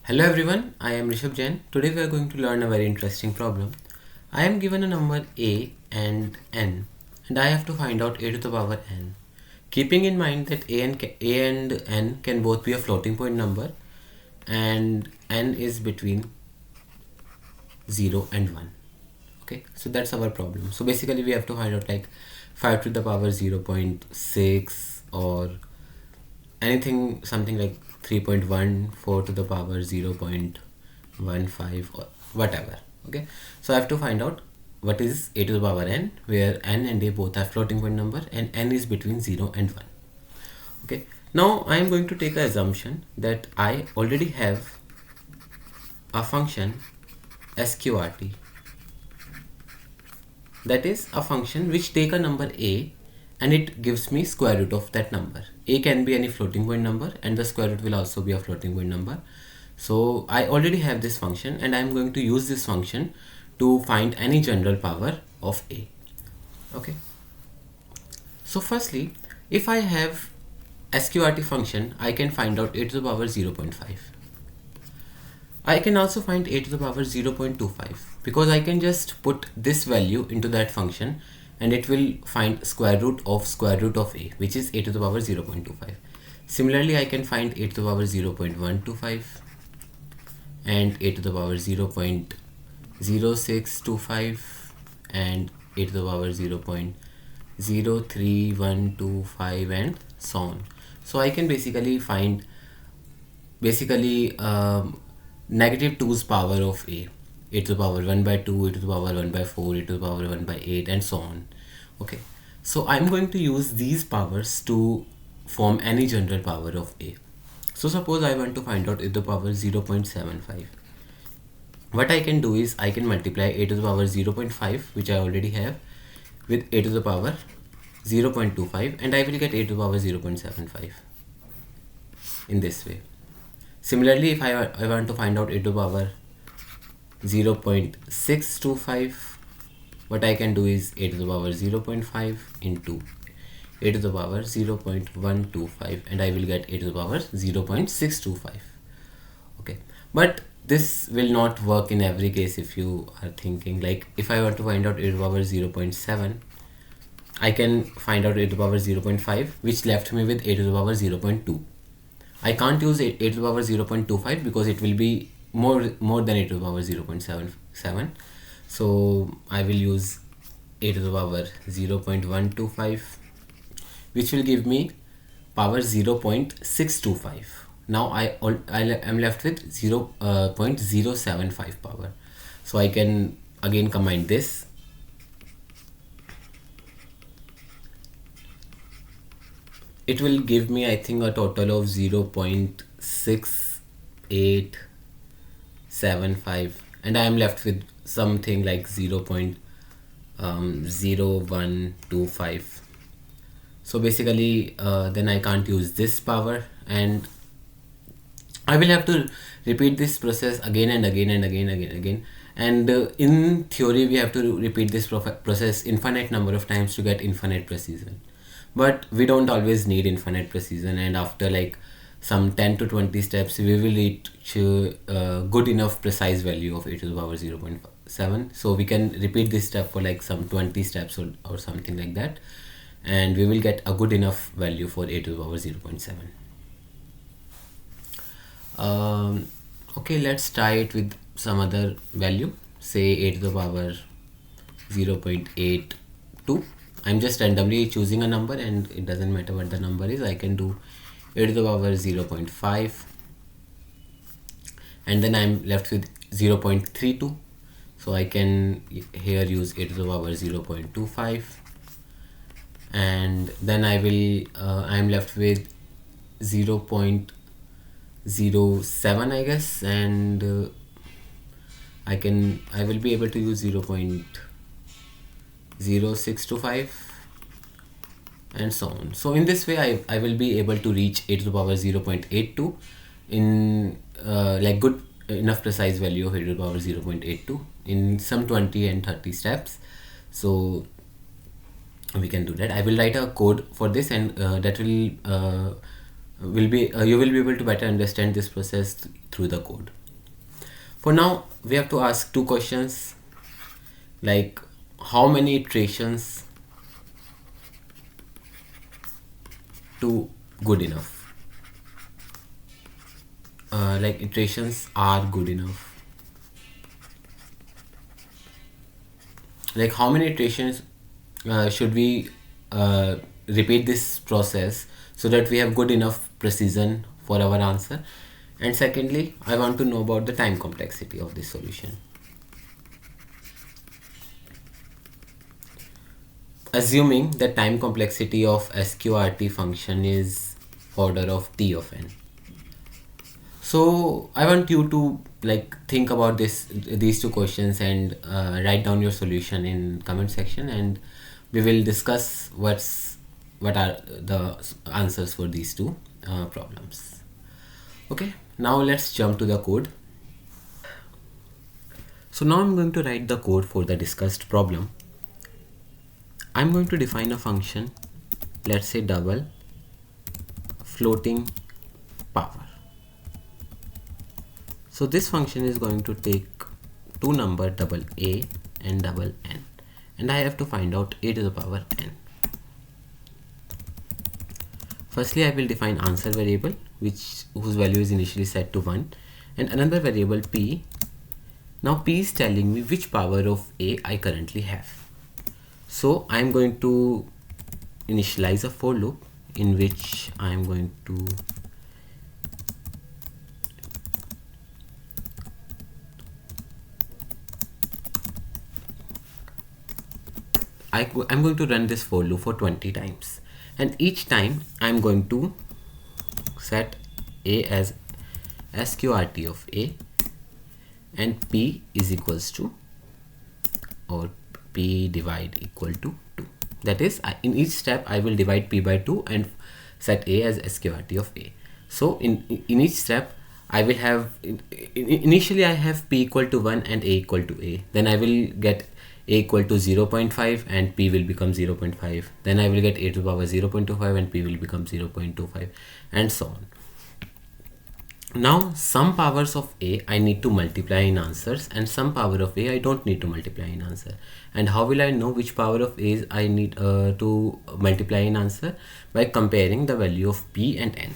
Hello everyone, I am Rishabh Jain. Today we are going to learn a very interesting problem. I am given a number a and n, and I have to find out a to the power n. Keeping in mind that a and n can both be a floating point number, and n is between 0 and 1. Okay, so that's our problem. So basically we have to find out like 5 to the power 0.6 or anything something like 3.14 to the power 0.15 or whatever. Okay, so I have to find out what is a to the power n, where n and a both are floating point number and n is between 0 and 1. Okay, now I am going to take an assumption that I already have a function sqrt, that is a function which take a number a and it gives me square root of that number. A can be any floating point number and the square root will also be a floating point number. So I already have this function and I am going to use this function to find any general power of a. Okay, so firstly, if I have sqrt function, I can find out a to the power 0.5. I can also find a to the power 0.25 because I can just put this value into that function and it will find square root of a, which is a to the power 0.25. Similarly, I can find a to the power 0.125 and a to the power 0.0625 and a to the power 0.03125 and so on. So I can basically find negative 2's power of a to the power 1 by 2, a to the power 1 by 4, a to the power 1 by 8 and so on. Okay, so I'm going to use these powers to form any general power of a. So suppose I want to find out a to the power 0.75. What I can do is I can multiply a to the power 0.5, which I already have, with a to the power 0.25 and I will get a to the power 0.75 in this way. Similarly, if I want to find out a to the power 0.625, what I can do is a to the power 0.5 into a to the power 0.125 and I will get a to the power 0.625. Okay, but this will not work in every case. If you are thinking like if I want to find out a to the power 0.7, I can find out a to the power 0.5, which left me with a to the power 0.2. I can't use a to the power 0.25 because it will be more than a to the power 0.77. So I will use a to the power 0.125, which will give me power 0.625. Now I am left with 0.075 power. So I can again combine this. It will give me, I think, a total of 0.6875 and I am left with something like 0.0125. So basically then I can't use this power and I will have to repeat this process again and again and again. And in theory we have to repeat this process infinite number of times to get infinite precision. But we don't always need infinite precision, and after like some 10 to 20 steps we will reach good enough precise value of a to the power 0.7. So we can repeat this step for like some 20 steps or something like that, and we will get a good enough value for a to the power 0.7. Okay, let's try it with some other value, say a to the power 0.82. I'm just randomly choosing a number and it doesn't matter what the number is. I can do a to the power 0.5 and then I'm left with 0.32. So I can here use a to the power 0.25 and then I'm left with 0.07, I guess, and I will be able to use 0.0625 and so on. So in this way I will be able to reach a to the power 0.82 in like good enough precise value of a to the power 0.82 in some 20 and 30 steps. So we can do that. I will write a code for this and that will you will be able to better understand this process through the code. For now, we have to ask two questions, like how many iterations to good enough. Like iterations are good enough. Like how many iterations should we repeat this process so that we have good enough precision for our answer. And secondly, I want to know about the time complexity of this solution. Assuming the time complexity of sqrt function is order of t of n. So I want you to like think about these two questions and write down your solution in comment section, and we will discuss what are the answers for these two problems. Okay, now let's jump to the code. So now I'm going to write the code for the discussed problem. I'm going to define a function, let's say double floating power. So this function is going to take two number double a and double n, and I have to find out a to the power n. Firstly, I will define answer variable whose value is initially set to 1, and another variable p. Now p is telling me which power of a I currently have. So I am going to initialize a for loop in which I am going to I'm going to run this for loop for 20 times, and each time I'm going to set a as sqrt of a and p is equals to, or p divide equal to 2. That is, in each step I will divide p by 2 and set a as sqrt of a. So in each step I will have initially I have p equal to 1 and a equal to a. Then I will get a equal to 0.5 and p will become 0.5. Then I will get a to the power 0.25 and p will become 0.25, and so on. Now some powers of a I need to multiply in answers, and some power of a I don't need to multiply in answer. And how will I know which power of a I need to multiply in answer? By comparing the value of p and n.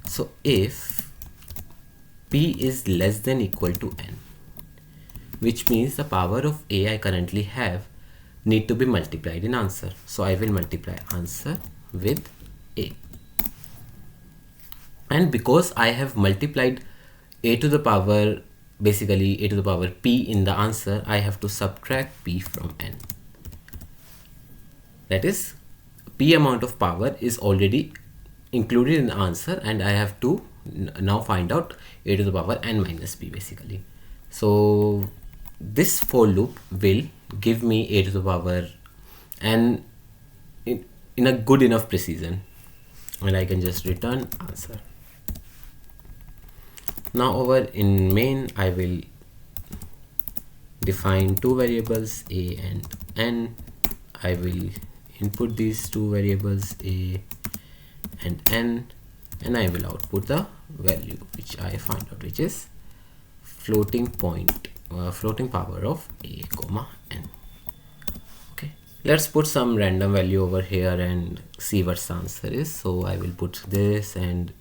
So if p is less than equal to n, which means the power of a I currently have need to be multiplied in answer. So I will multiply answer with a. And because I have multiplied a to the power, basically a to the power p in the answer, I have to subtract p from n. That is, p amount of power is already included in the answer, and I have to now find out a to the power n minus p basically. So this for loop will give me a to the power n in a good enough precision, and I can just return answer. Now over in main I will define two variables a and n. I will input these two variables a and n, and I will output the value which I find out, which is floating power of a comma n. Okay, let's put some random value over here and see what the answer is. So I will put this and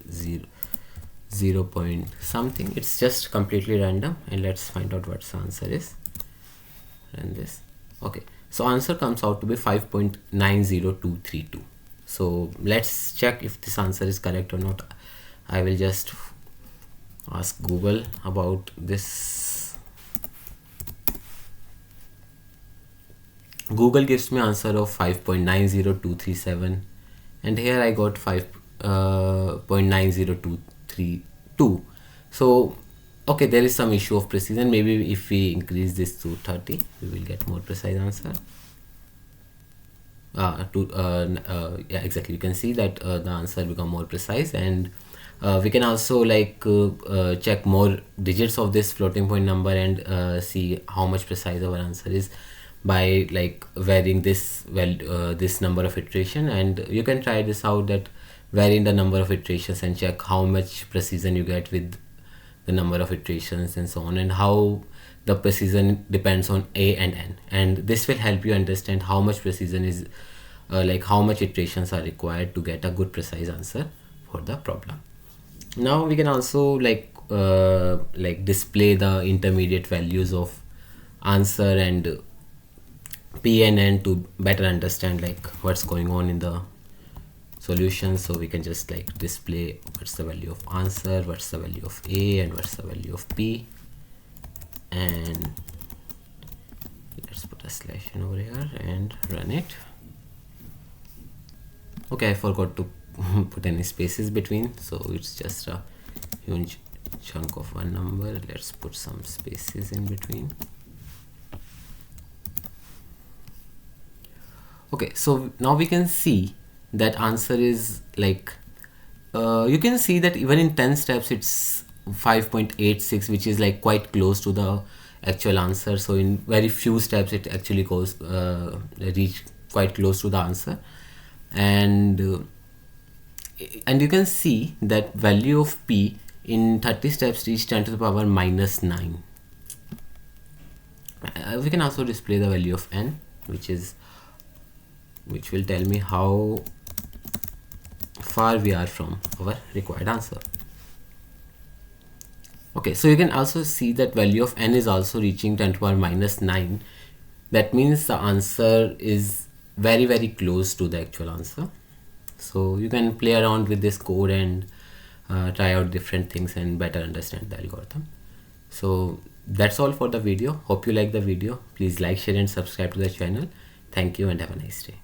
0 point something. It's just completely random, and let's find out what the answer is. And this, okay, so answer comes out to be 5.90232. So let's check if this answer is correct or not. I will just ask Google about this. Google gives me answer of 5.90237, and here I got 5.90232. So okay, there is some issue of precision. Maybe if we increase this to 30, we will get more precise answer. Yeah, exactly, you can see that the answer become more precise, and we can also like check more digits of this floating point number and see how much precise our answer is by like varying this this number of iteration. And you can try this out, that vary in the number of iterations and check how much precision you get with the number of iterations and so on, and how the precision depends on a and n, and this will help you understand how much precision is like how much iterations are required to get a good precise answer for the problem. Now we can also like display the intermediate values of answer and p and n to better understand like what's going on in the solution. So we can just like display what's the value of answer, what's the value of a, and what's the value of p, and let's put a slash in over here and run it. Okay, I forgot to put any spaces between, so it's just a huge chunk of one number. Let's put some spaces in between. Okay, so now we can see that answer is like you can see that even in 10 steps it's 5.86, which is like quite close to the actual answer. So in very few steps it actually goes reach quite close to the answer, and you can see that value of p in 30 steps reach 10 to the power minus 9. We can also display the value of n, which will tell me how far we are from our required answer. Okay, so you can also see that value of n is also reaching 10 to the power minus 9. That means the answer is very, very close to the actual answer. So you can play around with this code and try out different things and better understand the algorithm. So that's all for the video. Hope you like the video. Please like, share and subscribe to the channel. Thank you and have a nice day.